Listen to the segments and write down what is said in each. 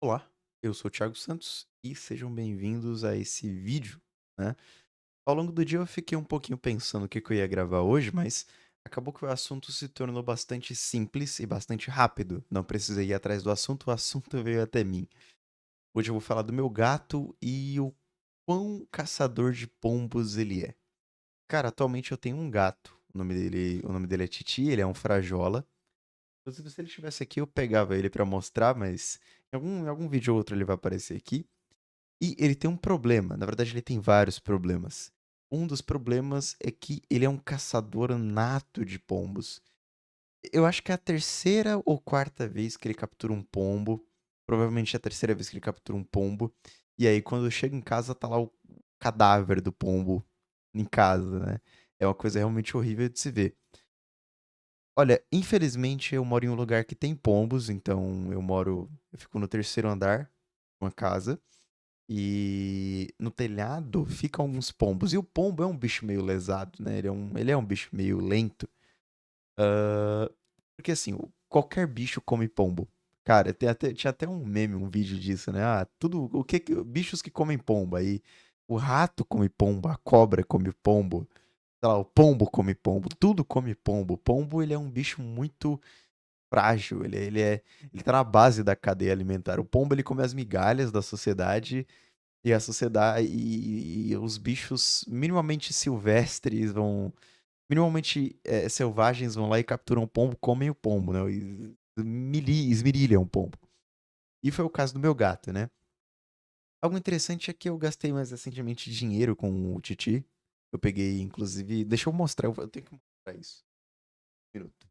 Olá, eu sou o Thiago Santos e sejam bem-vindos a esse vídeo, né? Ao longo do dia eu fiquei um pouquinho pensando o que eu ia gravar hoje, mas acabou que o assunto se tornou bastante simples e bastante rápido. Não precisei ir atrás do assunto, o assunto veio até mim. Hoje eu vou falar do meu gato e o quão caçador de pombos ele é. Cara, atualmente eu tenho um gato. O nome dele é Titi, ele é um frajola. Inclusive, se ele estivesse aqui, eu pegava ele pra mostrar, mas em algum vídeo ou outro ele vai aparecer aqui. E ele tem um problema, na verdade ele tem vários problemas. Um dos problemas é que ele é um caçador nato de pombos. Eu acho que é a terceira ou quarta vez que ele captura um pombo. Provavelmente é a terceira vez que ele captura um pombo. E aí quando chega em casa tá lá o cadáver do pombo em casa, né? É uma coisa realmente horrível de se ver. Olha, infelizmente eu moro em um lugar que tem pombos, então eu fico no terceiro andar, uma casa. E no telhado ficam alguns pombos. E o pombo é um bicho meio lesado, né? Ele é um bicho meio lento. Porque assim, qualquer bicho come pombo. Cara, tinha até um meme, um vídeo disso, né? Ah, tudo. Bichos que comem pombo. Aí o rato come pombo, a cobra come pombo. Sei lá, o pombo come pombo, tudo come pombo. O pombo, ele é um bicho muito frágil, ele tá na base da cadeia alimentar. O pombo, ele come as migalhas da sociedade e a sociedade e os bichos minimamente silvestres minimamente selvagens vão lá e capturam o pombo, comem o pombo, né? E esmirilham o pombo. E foi o caso do meu gato, né? Algo interessante é que eu gastei mais recentemente dinheiro com o Titi. Eu peguei, inclusive, deixa eu mostrar, eu tenho que mostrar isso. Um minuto.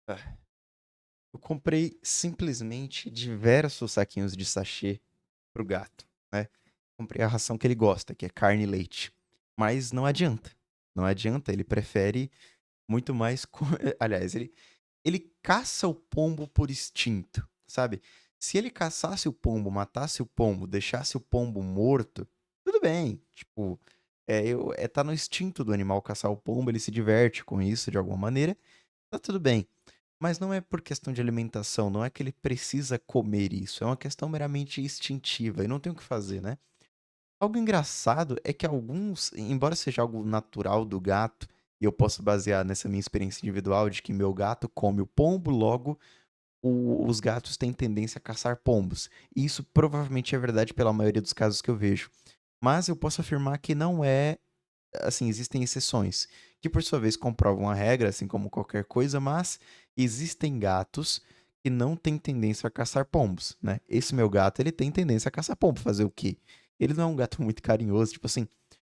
Ah, eu comprei simplesmente diversos saquinhos de sachê pro gato, né? Comprei a ração que ele gosta, que é carne e leite. Mas não adianta. Não adianta, ele prefere muito mais. Aliás, ele caça o pombo por instinto, sabe? Se ele caçasse o pombo, matasse o pombo, deixasse o pombo morto, tudo bem. Tipo, tá no instinto do animal caçar o pombo, ele se diverte com isso de alguma maneira, tá tudo bem. Mas não é por questão de alimentação, não é que ele precisa comer isso, é uma questão meramente instintiva e não tem o que fazer, né? Algo engraçado é que alguns, embora seja algo natural do gato, e eu posso basear nessa minha experiência individual de que meu gato come o pombo, logo os gatos têm tendência a caçar pombos. E isso provavelmente é verdade pela maioria dos casos que eu vejo. Mas eu posso afirmar que não é, assim, existem exceções, que por sua vez comprovam a regra, assim como qualquer coisa, mas existem gatos que não têm tendência a caçar pombos, né? Esse meu gato, ele tem tendência a caçar pombo, fazer o quê? Ele não é um gato muito carinhoso, tipo assim,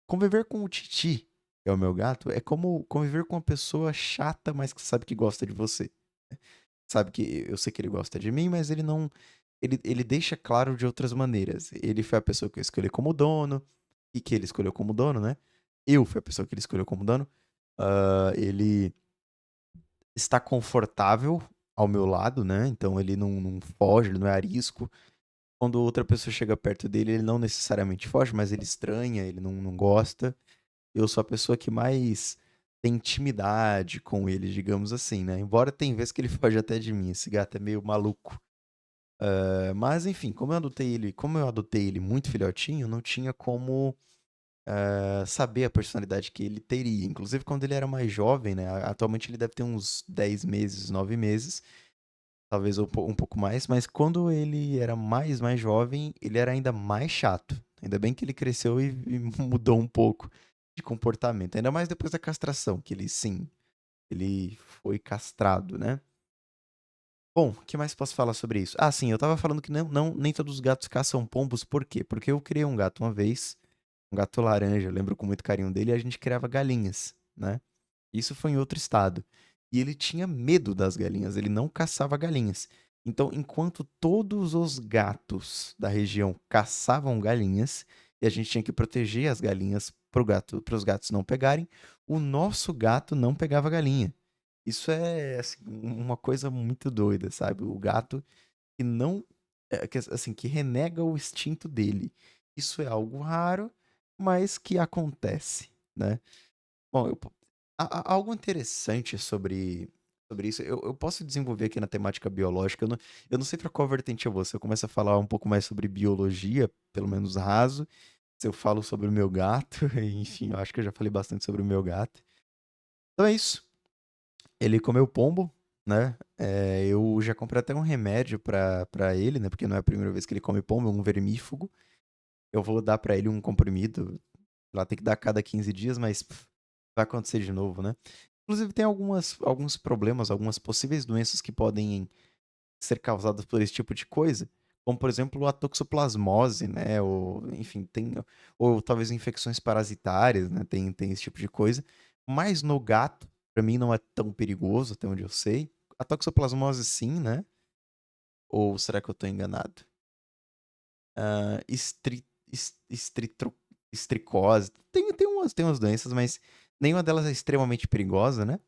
conviver com o Titi, que é o meu gato, é como conviver com uma pessoa chata, mas que sabe que gosta de você. Sabe que eu sei que ele gosta de mim, mas ele não. Ele deixa claro de outras maneiras. Ele foi a pessoa que eu escolhi como dono, e que ele escolheu como dono, né? Eu fui a pessoa que ele escolheu como dono. Ele está confortável ao meu lado, né? Então ele não foge, ele não é arisco. Quando outra pessoa chega perto dele, ele não necessariamente foge, mas ele estranha, ele não gosta. Eu sou a pessoa que mais tem intimidade com ele, digamos assim, né? Embora tem vezes que ele foge até de mim. Esse gato é meio maluco. Mas enfim, como eu adotei ele muito filhotinho, não tinha como saber a personalidade que ele teria. Inclusive quando ele era mais jovem, né? Atualmente ele deve ter uns 10 meses, 9 meses, talvez um pouco mais, mas quando ele era mais jovem, ele era ainda mais chato. Ainda bem que ele cresceu e mudou um pouco de comportamento. Ainda mais depois da castração, que ele sim, ele foi castrado, né? Bom, o que mais posso falar sobre isso? Ah, sim, eu tava falando que nem todos os gatos caçam pombos, por quê? Porque eu criei um gato uma vez, um gato laranja, eu lembro com muito carinho dele, e a gente criava galinhas, né? Isso foi em outro estado. E ele tinha medo das galinhas, ele não caçava galinhas. Então, enquanto todos os gatos da região caçavam galinhas, e a gente tinha que proteger as galinhas para os gatos não pegarem, o nosso gato não pegava galinha. Isso é assim, uma coisa muito doida, sabe? O gato que não, assim, que renega o instinto dele. Isso é algo raro, mas que acontece, né? Bom, algo interessante sobre isso, eu posso desenvolver aqui na temática biológica, eu não sei para qual vertente eu vou, se eu começo a falar um pouco mais sobre biologia, pelo menos raso, se eu falo sobre o meu gato, enfim, eu acho que eu já falei bastante sobre o meu gato. Então é isso, ele comeu pombo, né? Eu já comprei até um remédio para ele, né? Porque não é a primeira vez que ele come pombo, é um vermífugo. Eu vou dar para ele um comprimido, lá tem que dar a cada 15 dias, mas vai acontecer de novo, né? Inclusive, tem alguns problemas, algumas possíveis doenças que podem ser causadas por esse tipo de coisa, como, por exemplo, a toxoplasmose, né? Ou, enfim, ou talvez infecções parasitárias, né? Tem esse tipo de coisa. Mas no gato, para mim, não é tão perigoso, até onde eu sei. A toxoplasmose, sim, né? Ou será que eu estou enganado? Ah, estricose. Tem umas doenças, mas nenhuma delas é extremamente perigosa, né?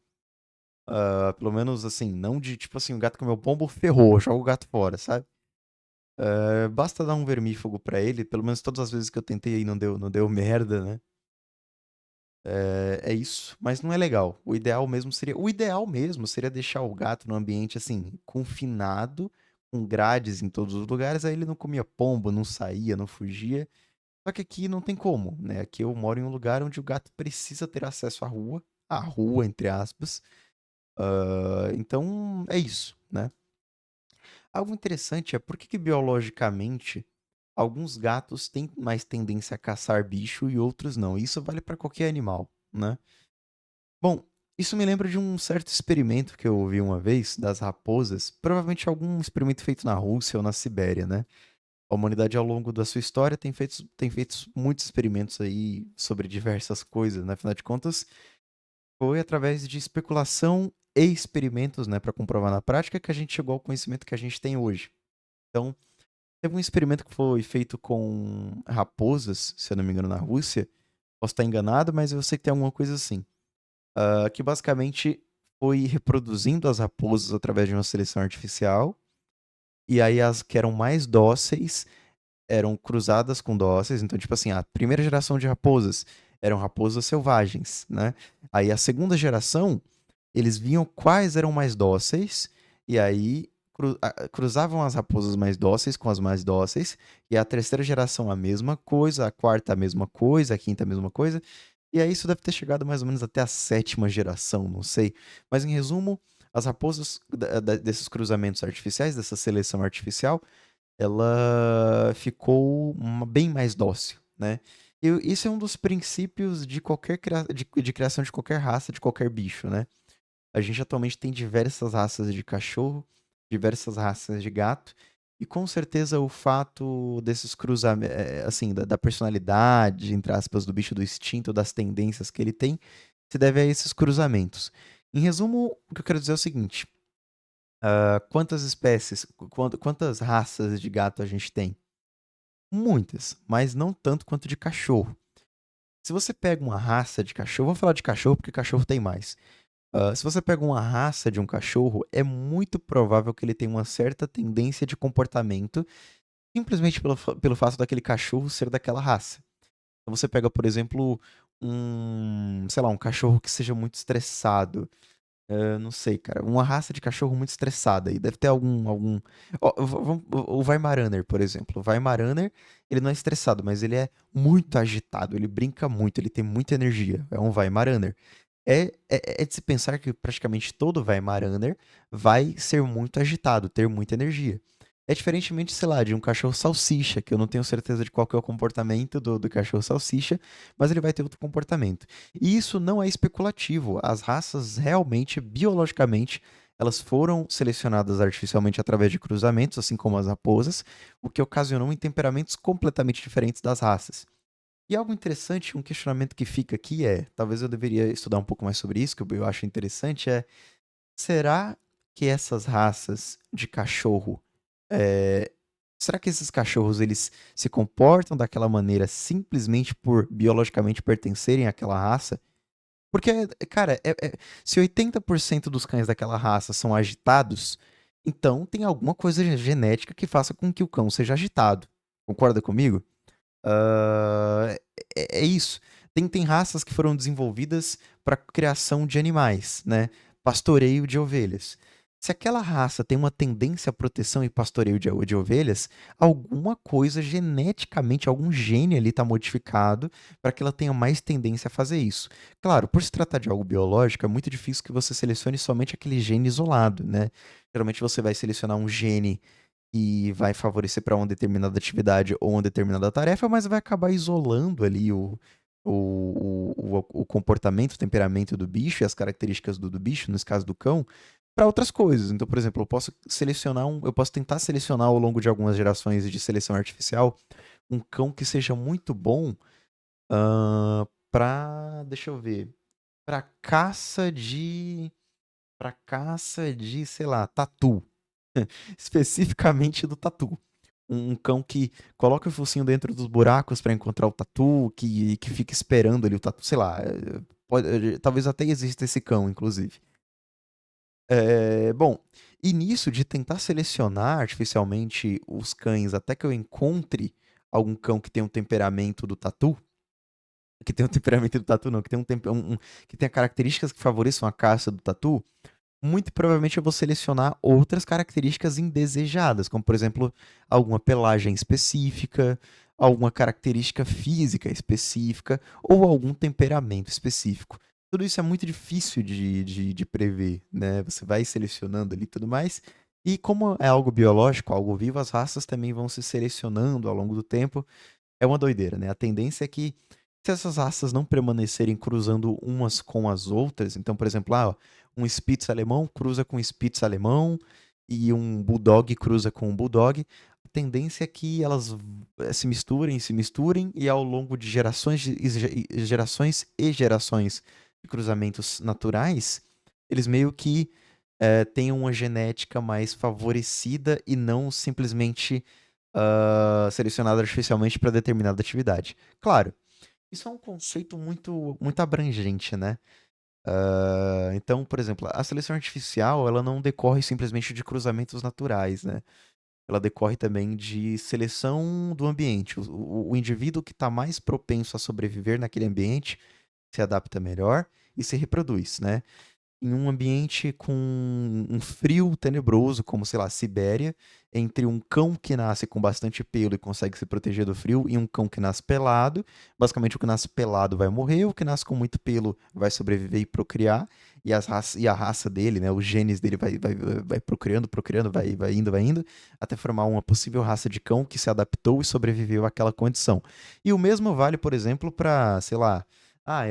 Pelo menos assim, não de tipo assim, o gato comeu pombo, ferrou, joga o gato fora, sabe? Basta dar um vermífugo pra ele, pelo menos todas as vezes que eu tentei aí não deu merda, né? É isso, mas não é legal. O ideal mesmo seria deixar o gato no ambiente assim, confinado, com grades em todos os lugares, aí ele não comia pombo, não saía, não fugia. Só que aqui não tem como, né? Aqui eu moro em um lugar onde o gato precisa ter acesso à rua, entre aspas. Então é isso, né? Algo interessante é por que biologicamente alguns gatos têm mais tendência a caçar bicho e outros não. Isso vale para qualquer animal, né? Bom, isso me lembra de um certo experimento que eu ouvi uma vez das raposas, provavelmente algum experimento feito na Rússia ou na Sibéria, né? A humanidade ao longo da sua história tem feito muitos experimentos aí sobre diversas coisas, né? Afinal de contas, foi através de especulação e experimentos, né, para comprovar na prática que a gente chegou ao conhecimento que a gente tem hoje. Então, teve um experimento que foi feito com raposas, se eu não me engano, na Rússia. Posso estar enganado, mas eu sei que tem alguma coisa assim. Que basicamente foi reproduzindo as raposas através de uma seleção artificial. E aí as que eram mais dóceis eram cruzadas com dóceis. Então, tipo assim, a primeira geração de raposas eram raposas selvagens, né? Aí a segunda geração eles viam quais eram mais dóceis, e aí cruzavam as raposas mais dóceis com as mais dóceis, e a terceira geração a mesma coisa, a quarta a mesma coisa, a quinta a mesma coisa, e aí isso deve ter chegado mais ou menos até a sétima geração, não sei. Mas em resumo, as raposas desses cruzamentos artificiais, dessa seleção artificial, ela ficou bem mais dócil, né? E isso é um dos princípios de qualquer de criação de qualquer raça, de qualquer bicho, né? A gente atualmente tem diversas raças de cachorro, diversas raças de gato, e com certeza o fato desses cruzamentos, assim, da personalidade, entre aspas, do bicho do instinto, das tendências que ele tem, se deve a esses cruzamentos. Em resumo, o que eu quero dizer é o seguinte: quantas espécies, quantas raças de gato a gente tem? Muitas, mas não tanto quanto de cachorro. Se você pega uma raça de cachorro, vamos falar de cachorro porque cachorro tem mais. Se você pega uma raça de um cachorro, é muito provável que ele tenha uma certa tendência de comportamento, simplesmente pelo fato daquele cachorro ser daquela raça. Então você pega, por exemplo, sei lá, um cachorro que seja muito estressado. Não sei, cara. Uma raça de cachorro muito estressada. E deve ter algum. Ó, o Weimaraner, por exemplo. O Weimaraner, ele não é estressado, mas ele é muito agitado. Ele brinca muito, ele tem muita energia. É um Weimaraner. É de se pensar que praticamente todo Weimaraner vai ser muito agitado, ter muita energia. É diferentemente, sei lá, de um cachorro salsicha, que eu não tenho certeza de qual que é o comportamento do cachorro salsicha, mas ele vai ter outro comportamento. E isso não é especulativo. As raças realmente, biologicamente, elas foram selecionadas artificialmente através de cruzamentos, assim como as raposas, o que ocasionou em temperamentos completamente diferentes das raças. E algo interessante, um questionamento que fica aqui talvez eu deveria estudar um pouco mais sobre isso, que eu acho interessante, será que essas raças de cachorro, eh, será que esses cachorros eles se comportam daquela maneira simplesmente por biologicamente pertencerem àquela raça? Porque, cara, se 80% dos cães daquela raça são agitados, então tem alguma coisa genética que faça com que o cão seja agitado. Concorda comigo? Ah, é isso. Tem raças que foram desenvolvidas para criação de animais, né? Pastoreio de ovelhas. Se aquela raça tem uma tendência à proteção e pastoreio de ovelhas, alguma coisa geneticamente, algum gene ali está modificado para que ela tenha mais tendência a fazer isso. Claro, por se tratar de algo biológico, é muito difícil que você selecione somente aquele gene isolado, né? Geralmente você vai selecionar um gene que vai favorecer para uma determinada atividade ou uma determinada tarefa, mas vai acabar isolando ali o comportamento, o temperamento do bicho e as características do bicho, nesse caso do cão, para outras coisas. Então, por exemplo, eu posso tentar selecionar ao longo de algumas gerações de seleção artificial um cão que seja muito bom para, deixa eu ver, para caça de, sei lá, tatu. Especificamente do tatu. Um cão que coloca o focinho dentro dos buracos para encontrar o tatu, que fica esperando ali o tatu, sei lá. Talvez até exista esse cão, inclusive. Bom, e nisso de tentar selecionar artificialmente os cães até que eu encontre algum cão que tem um temperamento do tatu, que tem um temperamento do tatu não, que tem que tenha características que favoreçam a caça do tatu, muito provavelmente eu vou selecionar outras características indesejadas, como por exemplo, alguma pelagem específica, alguma característica física específica ou algum temperamento específico. Tudo isso é muito difícil de prever, né? Você vai selecionando ali e tudo mais. E como é algo biológico, algo vivo, as raças também vão se selecionando ao longo do tempo. É uma doideira, né? A tendência é que se essas raças não permanecerem cruzando umas com as outras, então, por exemplo, um Spitz alemão cruza com um Spitz alemão e um Bulldog cruza com um Bulldog, a tendência é que elas se misturem e ao longo de gerações e gerações de cruzamentos naturais, eles meio que tenham uma genética mais favorecida e não simplesmente selecionada artificialmente para determinada atividade. Claro, isso é um conceito muito abrangente, né? Então, por exemplo, a seleção artificial, ela não decorre simplesmente de cruzamentos naturais, né? Ela decorre também de seleção do ambiente. O indivíduo que está mais propenso a sobreviver naquele ambiente se adapta melhor e se reproduz, né? Em um ambiente com um frio tenebroso, como, sei lá, Sibéria, entre um cão que nasce com bastante pelo e consegue se proteger do frio e um cão que nasce pelado. Basicamente, o que nasce pelado vai morrer, o que nasce com muito pelo vai sobreviver e procriar. E a raça dele, né, os genes dele vai procriando, vai indo, até formar uma possível raça de cão que se adaptou e sobreviveu àquela condição. E o mesmo vale, por exemplo, para, sei lá,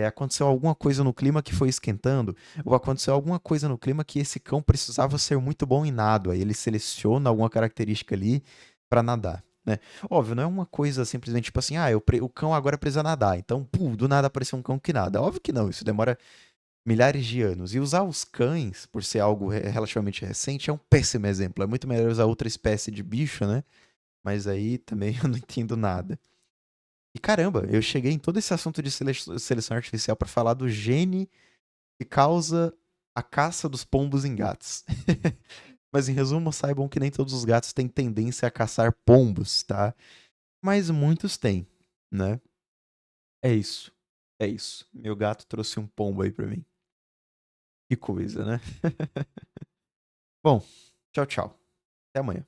aconteceu alguma coisa no clima que foi esquentando, ou aconteceu alguma coisa no clima que esse cão precisava ser muito bom em nado. Aí ele seleciona alguma característica ali para nadar, né? Óbvio, não é uma coisa simplesmente tipo assim, o cão agora precisa nadar, então, do nada apareceu um cão que nada. Óbvio que não, isso demora milhares de anos. E usar os cães, por ser algo relativamente recente, é um péssimo exemplo. É muito melhor usar outra espécie de bicho, né? Mas aí também eu não entendo nada. E caramba, eu cheguei em todo esse assunto de seleção artificial para falar do gene que causa a caça dos pombos em gatos. Mas em resumo, saibam que nem todos os gatos têm tendência a caçar pombos, tá? Mas muitos têm, né? É isso. É isso. Meu gato trouxe um pombo aí pra mim. Que coisa, né? Bom, tchau, tchau. Até amanhã.